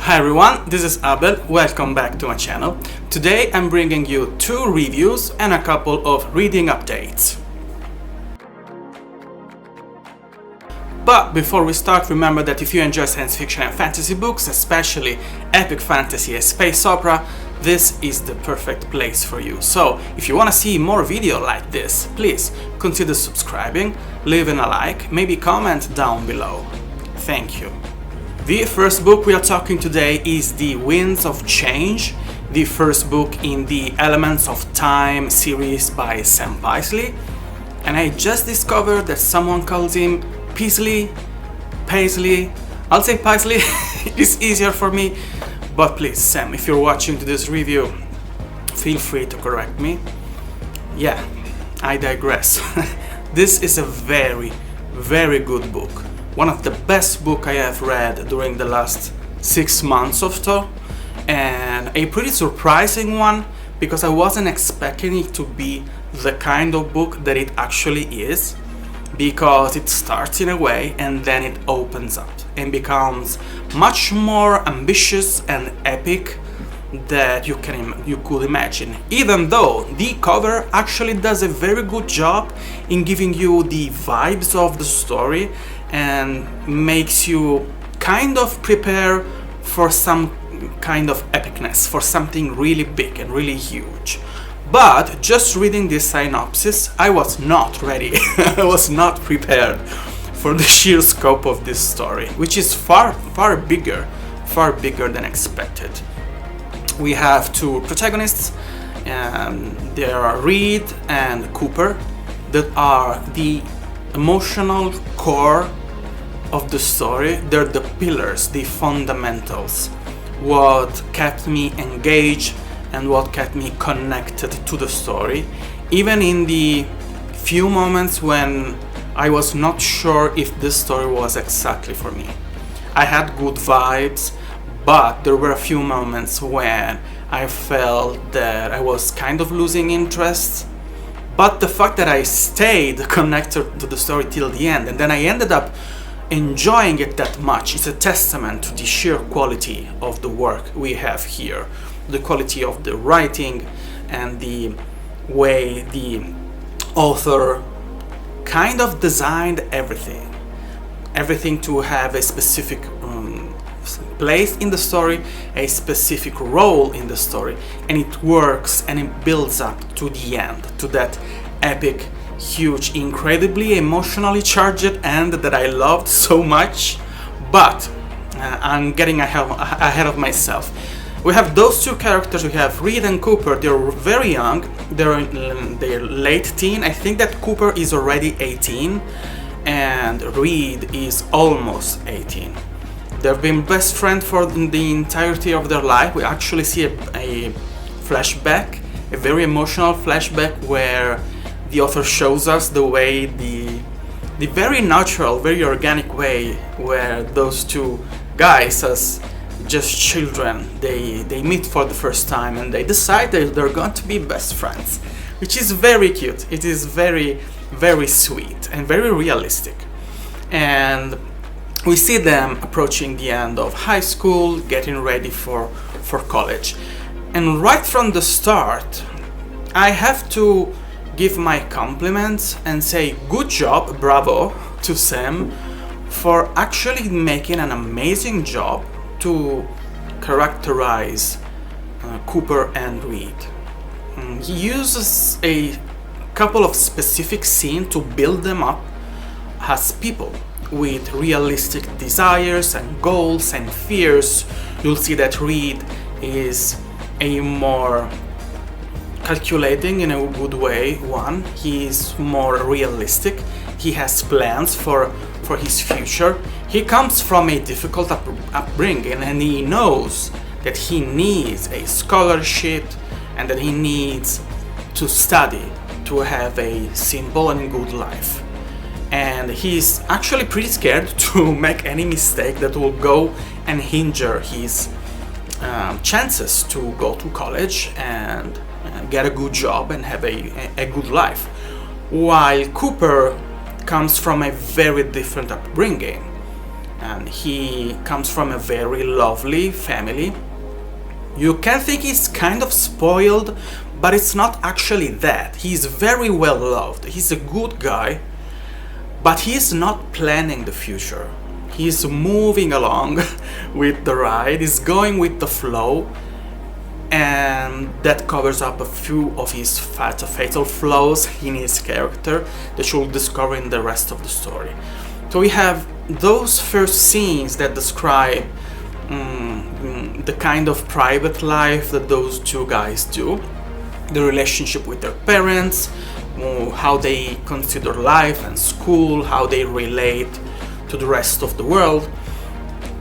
Hi everyone, this is Abel, welcome back to my channel. Today I'm bringing you 2 reviews and a couple of reading updates. But before we start, remember that if you enjoy science fiction and fantasy books, especially epic fantasy and space opera, this is the perfect place for you. So if you want to see more videos like this, please consider subscribing, leaving a like, maybe comment down below. Thank you. The first book we are talking today is The Winds of Change, the first book in the Elements of Time series by Sam Paisley. And I just discovered that someone calls him Paisley. I'll say Paisley, it's easier for me. But please, Sam, if you're watching to this review, feel free to correct me. Yeah, I digress. This is a very, very good book. One of the best books I have read during the last 6 months or so, and a pretty surprising one because I wasn't expecting it to be the kind of book that it actually is, because it starts in a way and then it opens up and becomes much more ambitious and epic that you could imagine, even though the cover actually does a very good job in giving you the vibes of the story and makes you kind of prepare for some kind of epicness, for something really big and really huge. But just reading this synopsis, I was not ready. I was not prepared for the sheer scope of this story, which is far bigger than expected. We have 2 protagonists, and they are Reed and Cooper, that are the emotional core of the story. They're the pillars, the fundamentals, what kept me engaged and what kept me connected to the story, even in the few moments when I was not sure if this story was exactly for me. I had good vibes, but there were a few moments when I felt that I was kind of losing interest. But the fact that I stayed connected to the story till the end, and then I ended up enjoying it that much, is a testament to the sheer quality of the work we have here. The quality of the writing and the way the author kind of designed everything to have a specific place in the story, a specific role in the story, and it works and it builds up to the end, to that epic, huge, incredibly emotionally charged end that I loved so much. But I'm getting ahead of myself. We have those 2 characters. We have Reed and Cooper. They're very young. They're in their late teen. I think that Cooper is already 18 and Reed is almost 18. They've been best friends for the entirety of their life. We actually see a flashback, a very emotional flashback, where the author shows us the way, the very natural, very organic way where those 2 guys, as just children, they meet for the first time and they decide that they're going to be best friends, which is very cute. It is very, very sweet and very realistic. And we see them approaching the end of high school, getting ready for college. And right from the start, I have to give my compliments and say good job, bravo to Sam, for actually making an amazing job to characterize Cooper and Reed. He uses a couple of specific scenes to build them up as people with realistic desires and goals and fears. You'll see that Reed is a more calculating, in a good way, one. He is more realistic. He has plans for his future. He comes from a difficult upbringing, and he knows that he needs a scholarship and that he needs to study to have a simple and good life. And he's actually pretty scared to make any mistake that will go and hinder his chances to go to college and get a good job and have a good life. While Cooper comes from a very different upbringing. and he comes from a very lovely family. You can think he's kind of spoiled, but it's not actually that. He's very well loved. He's a good guy, but he's not planning the future. He's moving along with the ride, he's going with the flow, and that covers up a few of his fatal flaws in his character that you'll discover in the rest of the story. So we have those first scenes that describe the kind of private life that those two guys do, the relationship with their parents, how they consider life and school, how they relate to the rest of the world.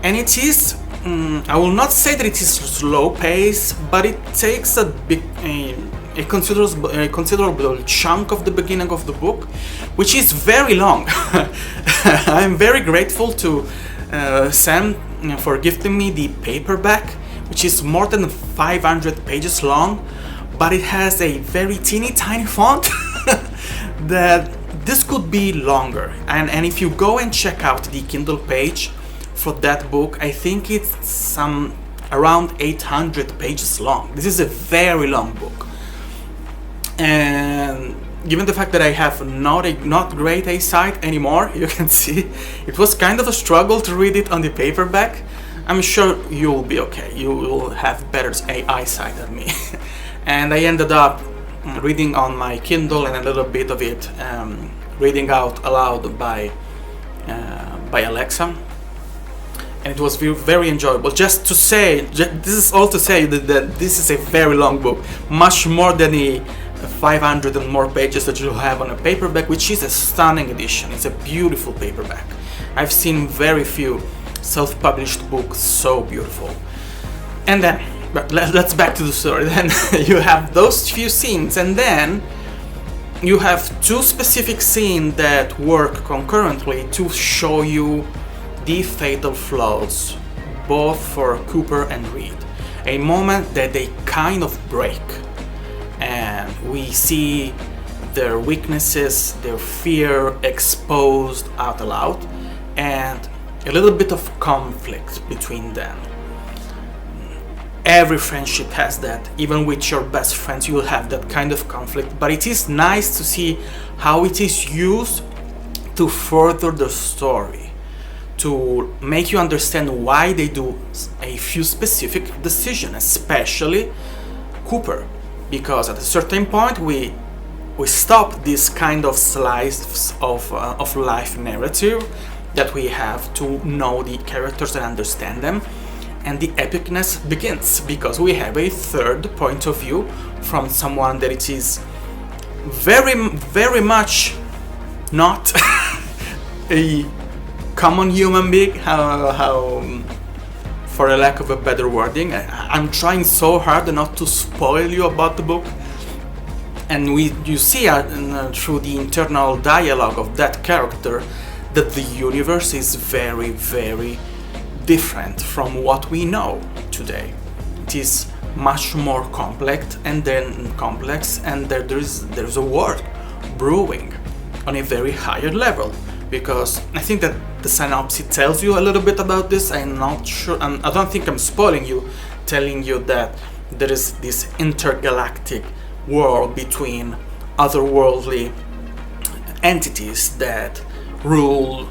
And it is, I will not say that it is slow pace, but it takes a considerable chunk of the beginning of the book, which is very long. I'm very grateful to Sam for gifting me the paperback, which is more than 500 pages long, but it has a very teeny tiny font that this could be longer. And if you go and check out the Kindle page for that book, I think it's around 800 pages long. This is a very long book. And given the fact that I have not great eyesight anymore, you can see it was kind of a struggle to read it on the paperback. I'm sure you'll be okay. You will have better eyesight than me. And I ended up reading on my Kindle and a little bit of it reading out aloud by Alexa. And it was very enjoyable. Just to say, this is all to say that this is a very long book, much more than the 500 and more pages that you'll have on a paperback, which is a stunning edition. It's a beautiful paperback. I've seen very few self-published books so beautiful. And then, let's back to the story. Then you have those few scenes, and then you have two specific scenes that work concurrently to show you the fatal flaws, both for Cooper and Reed. A moment that they kind of break, and we see their weaknesses, their fear exposed out loud, and a little bit of conflict between them. Every friendship has that. Even with your best friends, you will have that kind of conflict. But it is nice to see how it is used to further the story, to make you understand why they do a few specific decisions, especially Cooper. Because at a certain point, we stop this kind of slice of life narrative that we have to know the characters and understand them. And the epicness begins because we have a third point of view from someone that it is very, very much not a common human being. How for a lack of a better wording, I'm trying so hard not to spoil you about the book. And you see through the internal dialogue of that character that the universe is very, very different from what we know today. It is much more complex, and there's a war brewing on a very higher level. Because I think that the synopsis tells you a little bit about this. I'm not sure, I don't think I'm spoiling you, telling you that there is this intergalactic war between otherworldly entities that rule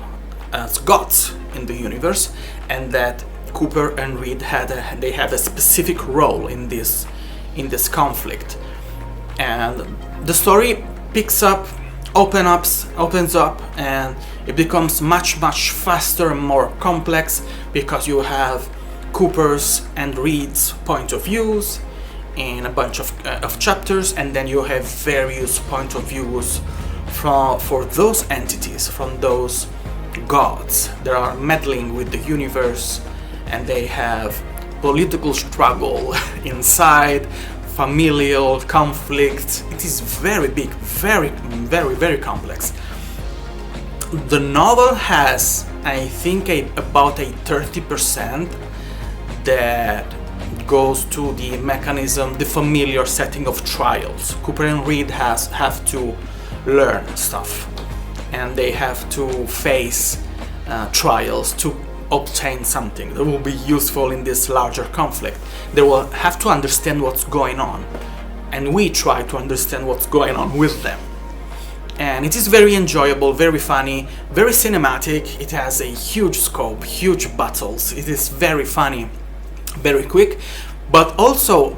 as gods in the universe, and that Cooper and Reed have a specific role in this conflict. And the story opens up, and it becomes much faster and more complex because you have Cooper's and Reed's point of views in a bunch of chapters, and then you have various point of views for those entities, from those gods that are meddling with the universe, and they have political struggle inside, familial conflict. It is very big, very, very, very complex. The novel has, I think, about a 30% that goes to the mechanism, the familiar setting of trials. Cooper and Reed have to learn stuff, and they have to face trials to obtain something that will be useful in this larger conflict. They will have to understand what's going on, and we try to understand what's going on with them. And it is very enjoyable, very funny, very cinematic. It has a huge scope, huge battles. It is very funny, very quick, but also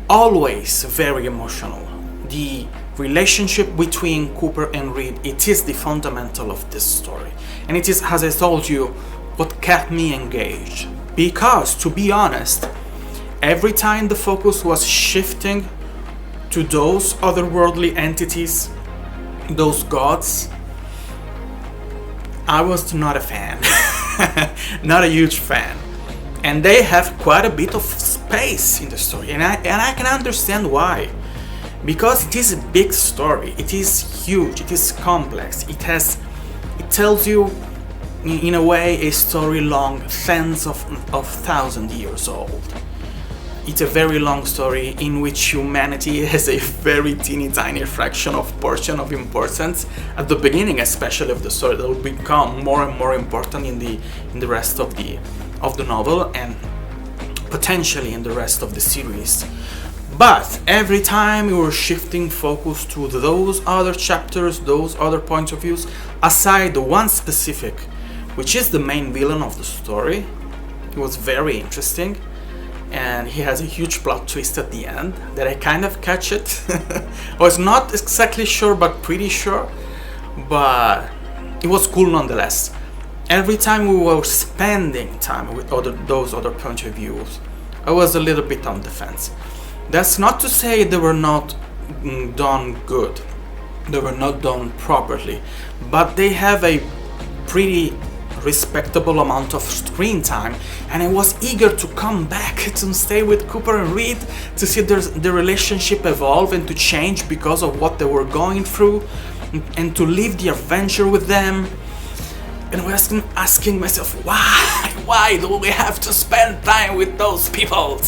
always very emotional. The relationship between Cooper and Reed, it is the fundamental of this story. And it is, as I told you, what kept me engaged. Because, to be honest, every time the focus was shifting to those otherworldly entities, those gods, I was not a fan. Not a huge fan. And they have quite a bit of space in the story, and I can understand why. Because it is a big story, it is huge, it is complex, it tells you in a way a story long tens of thousand years old. It's a very long story in which humanity has a very teeny tiny fraction of portion of importance at the beginning, especially of the story, that will become more and more important in the rest of the novel and potentially in the rest of the series. But every time we were shifting focus to those other chapters, those other points of views, aside the one specific, which is the main villain of the story, it was very interesting. And he has a huge plot twist at the end that I kind of catch it. I was not exactly sure, but pretty sure. But it was cool nonetheless. Every time we were spending time with those other point of views, I was a little bit on the fence. That's not to say they were not done good. They were not done properly. But they have a pretty respectable amount of screen time, and I was eager to come back to stay with Cooper and Reed, to see the relationship evolve and to change because of what they were going through, and to live the adventure with them. And I was asking myself, why do we have to spend time with those people?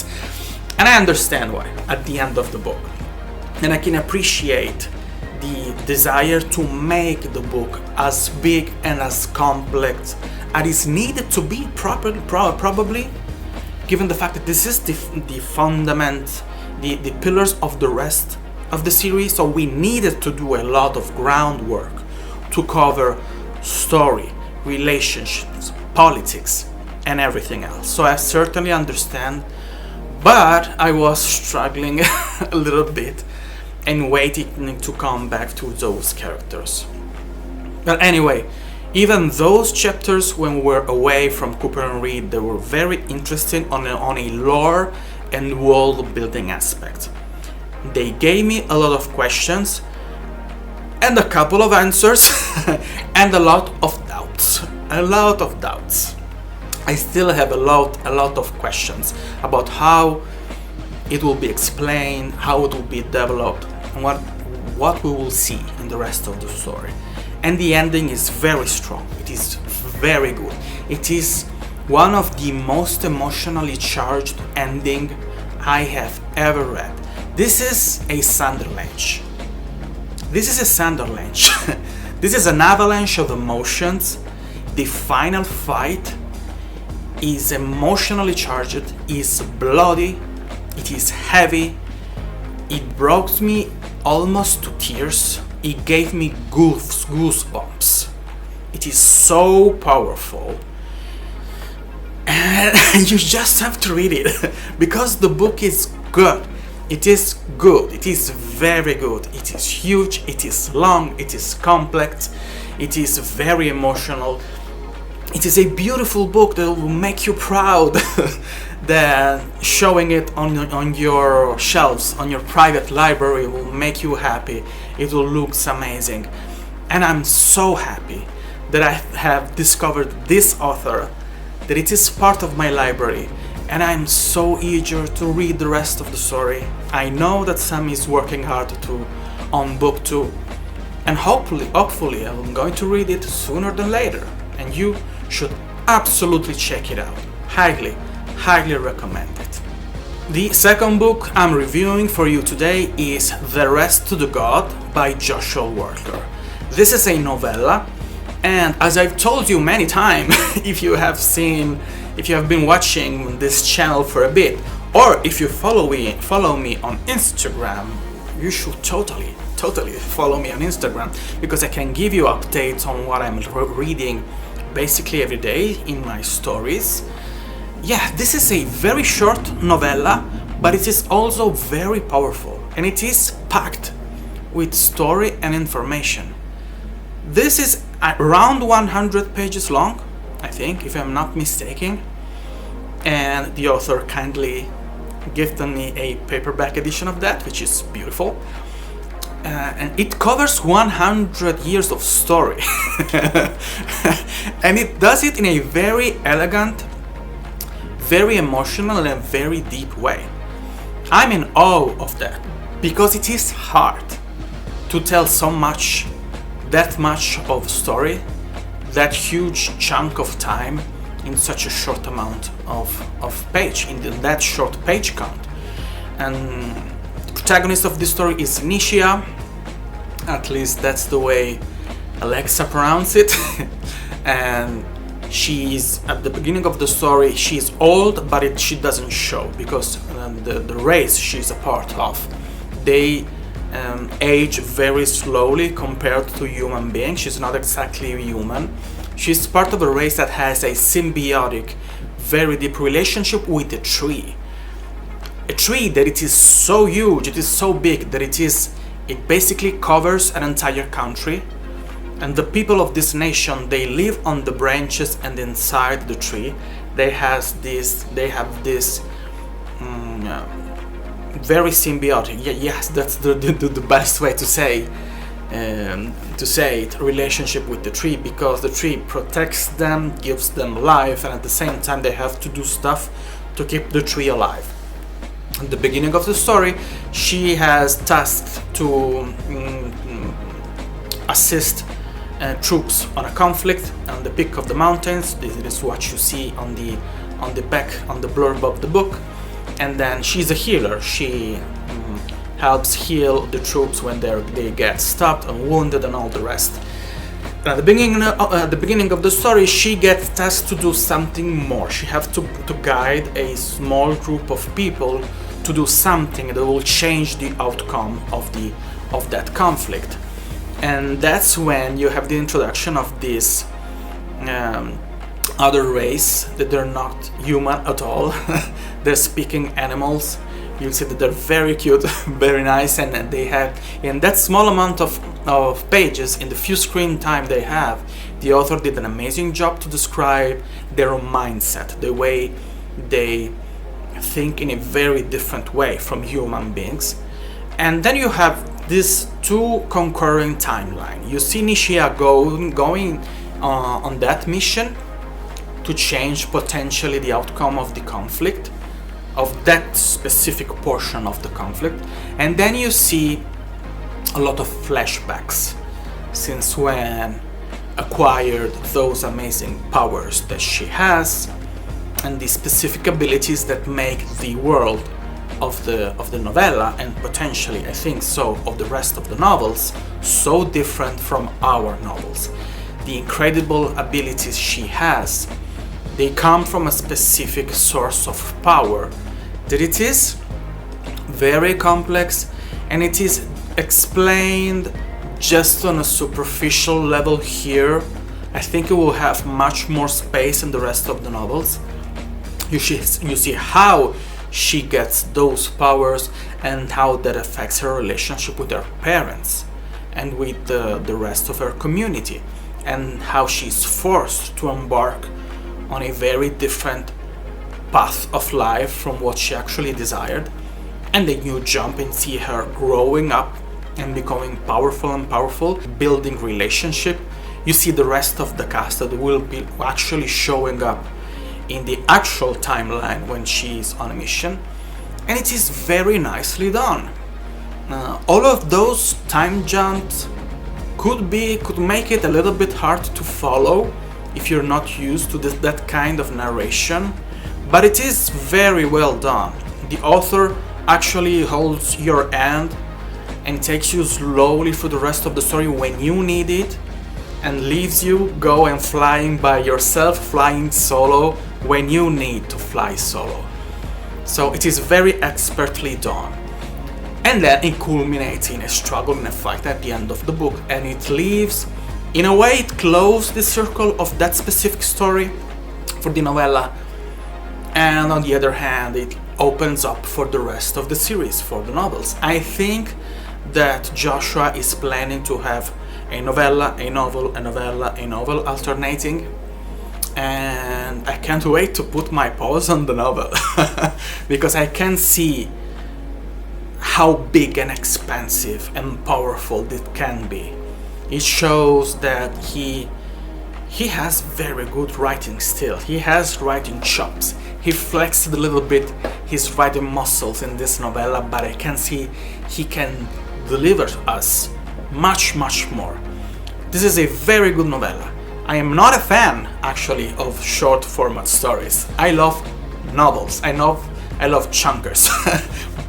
And I understand why at the end of the book, and I can appreciate the desire to make the book as big and as complex as is needed to be, probably, given the fact that this is the fundament, the pillars of the rest of the series. So we needed to do a lot of groundwork to cover story, relationships, politics, and everything else. So I certainly understand, but I was struggling a little bit and waiting to come back to those characters. But anyway, even those chapters when we were away from Cooper and Reed, they were very interesting on a lore and world building aspect. They gave me a lot of questions and a couple of answers and a lot of doubts. I still have a lot of questions about how it will be explained, how it will be developed, and what we will see in the rest of the story. And the ending is very strong. It is very good. It is one of the most emotionally charged ending I have ever read. This is a Sunderlanche. This is an avalanche of emotions. The final fight is emotionally charged, is bloody, it is heavy, it brought me almost to tears, it gave me goosebumps. It is so powerful, and you just have to read it because the book is good. It is good, it is very good, it is huge, it is long, it is complex, it is very emotional. It is a beautiful book that will make you proud. That showing it on your shelves, on your private library, will make you happy. It will look amazing. And I'm so happy that I have discovered this author, that it is part of my library, and I'm so eager to read the rest of the story. I know that Sam is working hard on book 2, and hopefully I'm going to read it sooner than later, and you should absolutely check it out. Highly recommend it. The second book I'm reviewing for you today is The Rest to the God by Joshua Walker. This is a novella, And as I've told you many times, if you have been watching this channel for a bit, or if you follow me on Instagram, you should totally follow me on Instagram, because I can give you updates on what I'm reading basically every day in my stories. Yeah, this is a very short novella, but it is also very powerful, and it is packed with story and information. This is around 100 pages long, I think, if I'm not mistaken, and the author kindly gifted me a paperback edition of that, which is beautiful. And it covers 100 years of story. And it does it in a very elegant, very emotional, and very deep way. I'm in awe of that, because it is hard to tell so much, that much of story, that huge chunk of time in such a short amount of page, in that short page count. And the protagonist of this story is Nishia, at least that's the way Alexa pronounces it. And she's, at the beginning of the story, she's old, but she doesn't show, because the race she's a part of, they age very slowly compared to human beings. She's not exactly human. She's part of a race that has a symbiotic, very deep relationship with a tree. A tree that it is so huge, it is so big, that it basically covers an entire country. And the people of this nation, they live on the branches and inside the tree. They have this very symbiotic, yes, that's the best way to say it, relationship with the tree, because the tree protects them, gives them life, and at the same time they have to do stuff to keep the tree alive. At the beginning of the story, she has tasked to assist troops on a conflict on the peak of the mountains. This is what you see on the blurb of the book. And then she's a healer. She helps heal the troops when they get stopped and wounded and all the rest. And at the beginning of the story, she gets tasked to do something more. She has to guide a small group of people to do something that will change the outcome of that conflict. And that's when you have the introduction of this other race, that they're not human at all. They're speaking animals. You'll see that they're very cute, very nice, and they have, in that small amount of pages, in the few screen time they have, the author did an amazing job to describe their own mindset, the way they think in a very different way from human beings. And then you have these two concurring timelines. You see Nishia going on that mission to change potentially the outcome of the conflict, of that specific portion of the conflict. And then you see a lot of flashbacks since when acquired those amazing powers that she has, and the specific abilities that make the world of the novella, and potentially, I think so, of the rest of the novels, so different from our novels. The incredible abilities she has, they come from a specific source of power, that it is very complex, and it is explained just on a superficial level here. I think it will have much more space in the rest of the novels. You see how she gets those powers and how that affects her relationship with her parents and with the rest of her community, and how she's forced to embark on a very different path of life from what she actually desired. And then you jump and see her growing up and becoming powerful, building relationship. You see the rest of the cast that will be actually showing up in the actual timeline when she's on a mission, and it is very nicely done. All of those time jumps could make it a little bit hard to follow if you're not used to that kind of narration, but it is very well done. The author actually holds your hand and takes you slowly through the rest of the story when you need it, and leaves you go and flying by yourself, flying solo when you need to fly solo. So it is very expertly done. And then it culminates in a struggle, in a fight at the end of the book, and it leaves, in a way, it closes the circle of that specific story for the novella, and on the other hand, it opens up for the rest of the series, for the novels. I think that Joshua is planning to have a novella, a novel, a novella, a novel alternating, and I can't wait to put my paws on the novel because I can see how big and expensive and powerful it can be. It shows that he has very good writing skill. He has writing chops. He flexed a little bit his writing muscles in this novella, but I can see he can deliver us much more. This is a very good novella. I am not a fan, actually, of short format stories. I love novels. I love chunkers.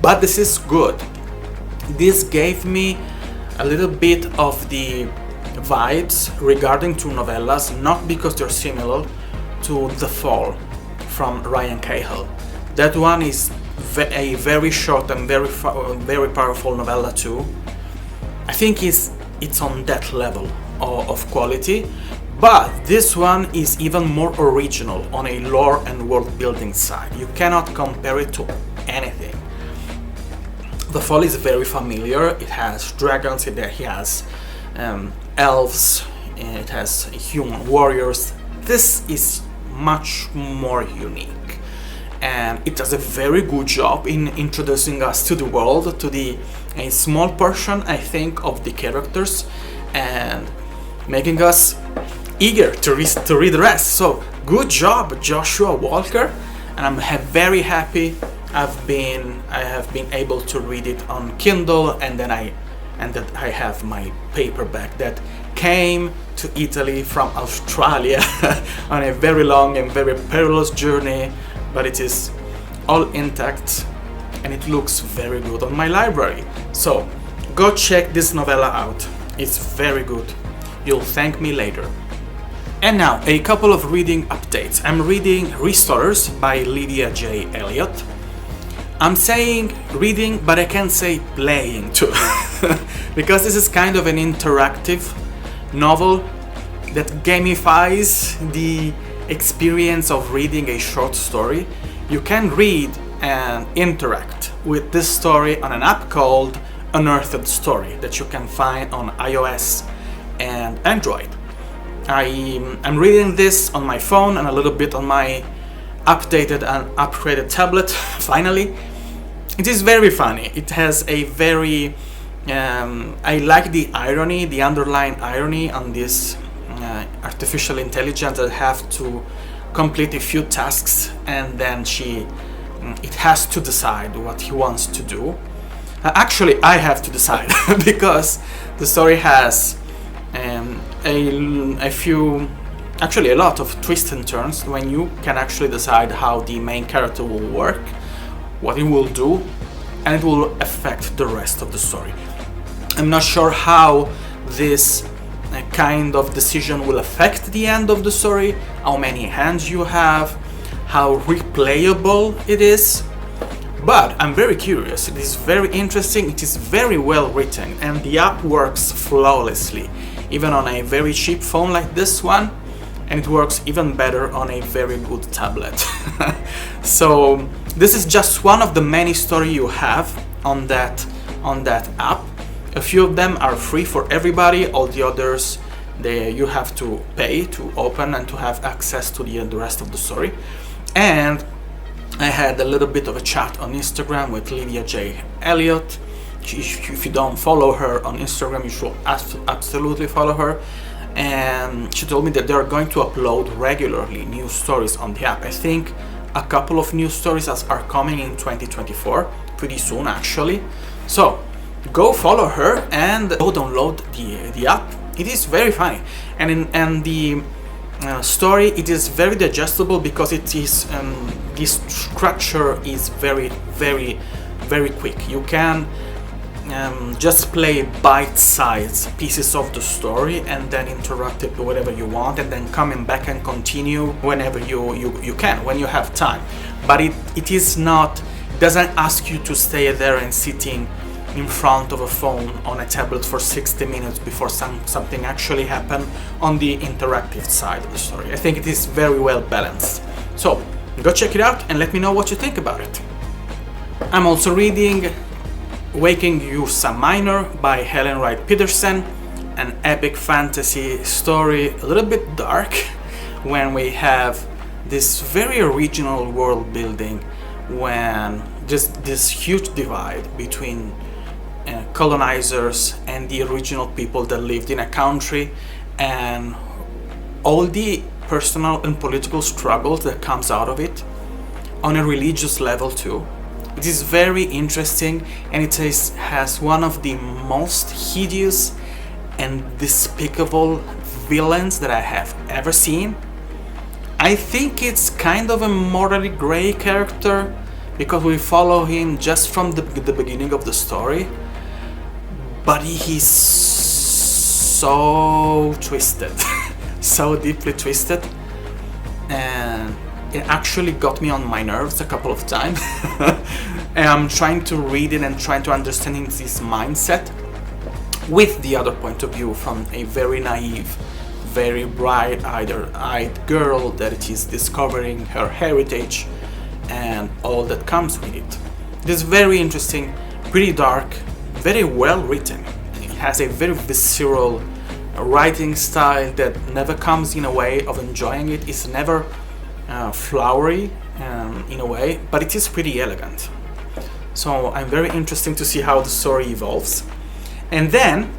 But this is good. This gave me a little bit of the vibes regarding to novellas, not because they're similar to The Fall from Ryan Cahill. That one is a very short and very powerful novella too. I think it's on that level of quality, but this one is even more original on a lore and world building side. You cannot compare it to anything. The Fall is very familiar. It has dragons, it has elves, it has human warriors. This is much more unique, and it does a very good job in introducing us to the world, to a small portion, I think, of the characters, and making us eager to read the rest. So good job, Joshua Walker, and I'm very happy I have been able to read it on Kindle, and that I have my paperback that came to Italy from Australia on a very long and very perilous journey, but it is all intact and it looks very good on my library. So go check this novella out. It's very good. You'll thank me later. And now a couple of reading updates. I'm reading Restorers by Livia J. Elliot. I'm saying reading, but I can say playing too, because this is kind of an interactive novel that gamifies the experience of reading a short story. You can read and interact with this story on an app called Unearthed Story that you can find on iOS and Android. I'm reading this on my phone and a little bit on my updated and upgraded tablet. Finally, it is very funny. It has a very I like the irony, the underlying irony on this artificial intelligence that have to complete a few tasks, and then it has to decide what he wants to do. Actually, I have to decide because the story has a lot of twists and turns when you can actually decide how the main character will work, what he will do, and it will affect the rest of the story. I'm not sure how this kind of decision will affect the end of the story, how many hands you have, how replayable it is, but I'm very curious. It is very interesting, it is very well written, and the app works flawlessly, even on a very cheap phone like this one, and it works even better on a very good tablet. So this is just one of the many stories you have on that app. A few of them are free for everybody, all the others you have to pay to open and to have access to the rest of the story. And I had a little bit of a chat on Instagram with Livia J. Elliot. If you don't follow her on Instagram, you should absolutely follow her. And she told me that they are going to upload regularly new stories on the app. I think a couple of new stories are coming in 2024, pretty soon actually. So go follow her and go download the app. It is very funny, and the story, it is very digestible because it is this structure is very quick. You can just play bite-sized pieces of the story and then interrupt it whatever you want, and then coming back and continue whenever you can, when you have time. But it is not, doesn't ask you to stay there and sitting in front of a phone on a tablet for 60 minutes before something actually happen on the interactive side of the story. I think it is very well balanced. So go check it out and let me know what you think about it. I'm also reading Waking Ursa Minor by Helen Rygh-Pedersen, an epic fantasy story, a little bit dark, when we have this very original world building, when just this huge divide between colonizers and the original people that lived in a country, and all the personal and political struggles that comes out of it, on a religious level too. It is very interesting, and it has one of the most hideous and despicable villains that I have ever seen. I think it's kind of a morally gray character, because we follow him just from the beginning of the story, but he's so twisted, so deeply twisted, and it actually got me on my nerves a couple of times. And I'm trying to read it and trying to understand his mindset with the other point of view, from a very naive, very bright-eyed girl that is discovering her heritage and all that comes with it. It is very interesting, pretty dark, very well written. It has a very visceral writing style that never comes in a way of enjoying it. It's never flowery in a way, but it is pretty elegant. So I'm very interested to see how the story evolves. And then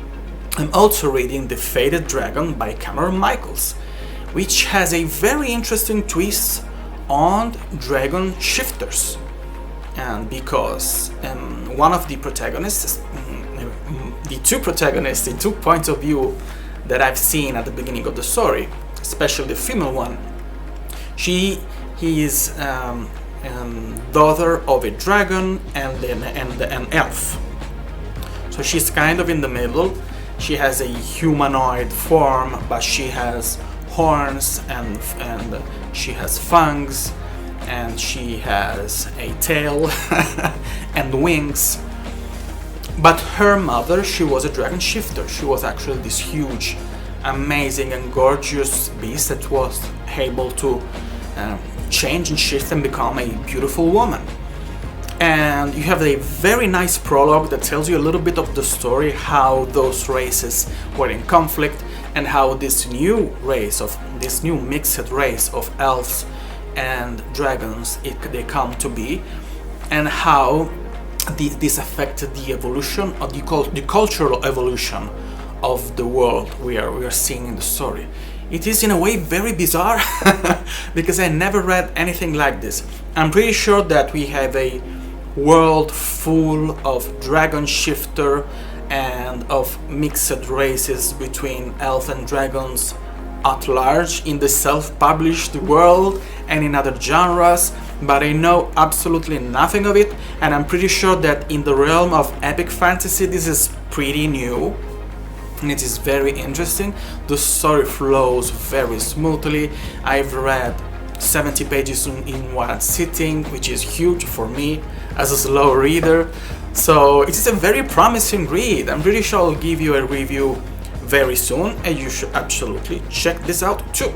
I'm also reading The Faded Dragon by Cameron Michaels, which has a very interesting twist on dragon shifters. And because one of the protagonists, the two protagonists, the 2 points of view that I've seen at the beginning of the story, especially the female one, he is daughter of a dragon and an elf. So she's kind of in the middle. She has a humanoid form, but she has horns and she has fangs, and she has a tail and wings. But her mother, she was a dragon shifter. She was actually this huge, amazing and gorgeous beast that was able to change and shift and become a beautiful woman. And you have a very nice prologue that tells you a little bit of the story, how those races were in conflict, and how this new mixed race of elves and dragons they come to be, and how this affected the evolution of the cultural evolution of the world we are seeing in the story. It is in a way very bizarre because I never read anything like this. I'm pretty sure that we have a world full of dragon shifter and of mixed races between elves and dragons at large in the self-published world and in other genres, but I know absolutely nothing of it, and I'm pretty sure that in the realm of epic fantasy this is pretty new. And it is very interesting. The story flows very smoothly. I've read 70 pages in one sitting, which is huge for me as a slow reader. So it is a very promising read. I'm pretty sure I'll give you a review very soon, and you should absolutely check this out too.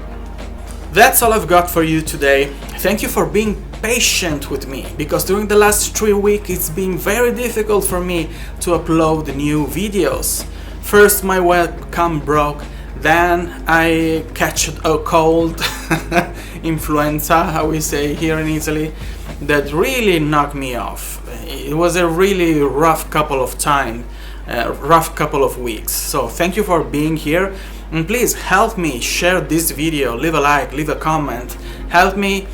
That's all I've got for you today. Thank you for being patient with me, because during the last 3 weeks it's been very difficult for me to upload new videos. First my webcam broke, then I catch a cold, influenza, how we say here in Italy, that really knocked me off. It was a really rough couple of weeks. So thank you for being here, and please help me share this video, leave a like, leave a comment, help me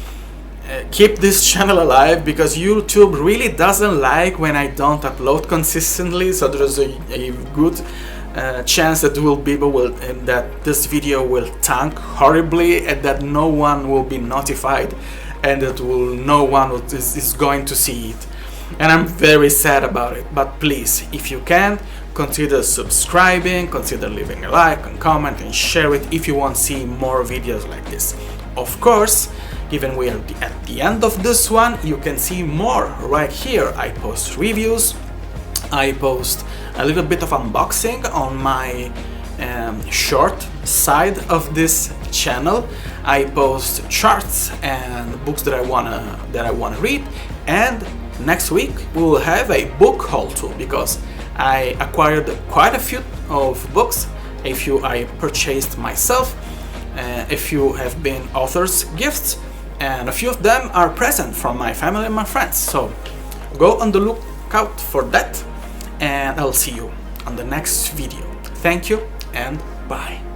keep this channel alive, because YouTube really doesn't like when I don't upload consistently. So there's a good chance that that this video will tank horribly, and that no one will be notified, and that no one is going to see it. and I'm very sad about it. But please, if you can, consider subscribing, consider leaving a like and comment and share it if you want to see more videos like this. Of course, even we are at the end of this one, you can see more right here. I post reviews, I post a little bit of unboxing on my short side of this channel. I post charts and books that I wanna read, and next week we will have a book haul too, because I acquired quite a few of books. A few I purchased myself, a few have been authors' gifts, and a few of them are present from my family and my friends. So go on the lookout for that, and I'll see you on the next video. Thank you and bye.